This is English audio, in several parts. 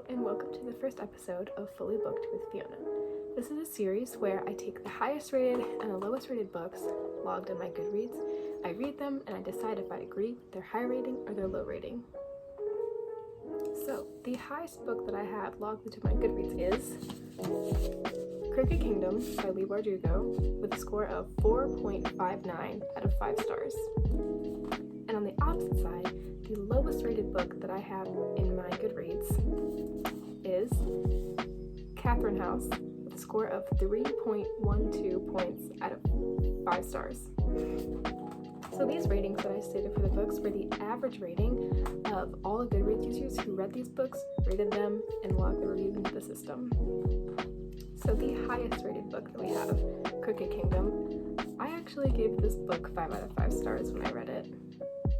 Hello and welcome to the first episode of Fully Booked with Fiona. This is a series where I take the highest rated and the lowest rated books logged in my Goodreads. I read them and I decide if I agree with their high rating or their low rating. So the highest book that I have logged into my Goodreads is Crooked Kingdom by Leigh Bardugo with a score of 4.59 out of 5 stars. And on the opposite side, the lowest rated book that I have in my Goodreads is Catherine House with a score of 3.12 points out of 5 stars. So these ratings that I stated for the books were the average rating of all the Goodreads users who read these books, rated them, and logged the reviews into the system. So the highest rated book that we have, Crooked Kingdom, I actually gave this book 5 out of 5 stars when I read it.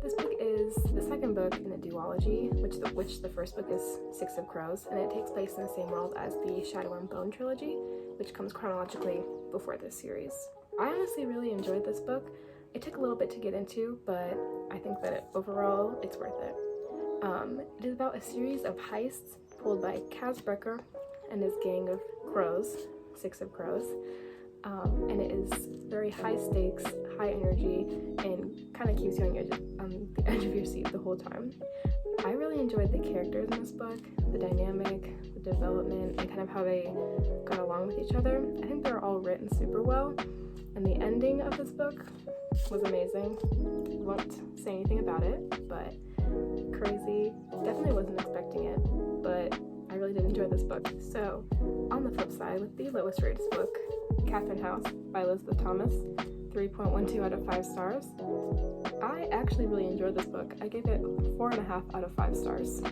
This book is the second book in a duology, which the first book is Six of Crows, and it takes place in the same world as the Shadow and Bone trilogy, which comes chronologically before this series. I honestly really enjoyed this book. It took a little bit to get into, but I think that overall it's worth it. It is about a series of heists pulled by Kaz Brekker and his gang of crows, Six of Crows, and it is very high stakes, high energy, and kind of keeps you on the edge of your seat the whole time. I really enjoyed the characters in this book, the dynamic, the development, and kind of how they got along with each other. I think they're all written super well, and the ending of this book was amazing. Won't say anything about it, but crazy. Definitely wasn't expecting it, but I really did enjoy this book. So, on the flip side, with the lowest rated book, Catherine House by Elizabeth Thomas, 3.12 out of 5 stars. I actually really enjoyed this book. I gave it 4.5 out of 5 stars.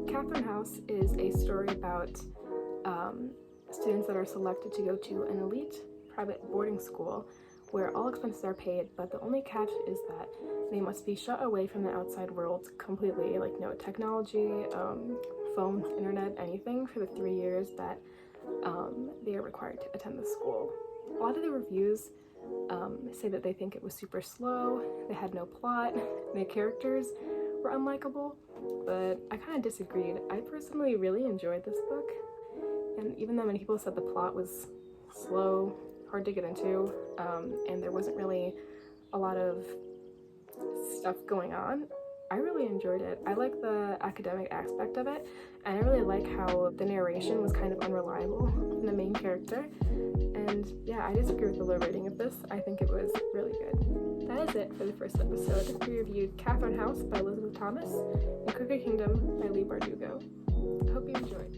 Catherine House is a story about students that are selected to go to an elite private boarding school where all expenses are paid, but the only catch is that they must be shut away from the outside world completely, like no technology, phone, internet, anything for the 3 years that they are required to attend the school. A lot of the reviews say that they think it was super slow, they had no plot, the characters were unlikable, but I kind of disagreed. I personally really enjoyed this book, and even though many people said the plot was slow, hard to get into, and there wasn't really a lot of stuff going on, I really enjoyed it. I like the academic aspect of it, and I really like how the narration was kind of unreliable from the main character. And yeah, I disagree with the low rating of this. I think it was really good. That is it for the first episode. We reviewed Catherine House by Elizabeth Thomas and Crooked Kingdom by Leigh Bardugo. I hope you enjoyed.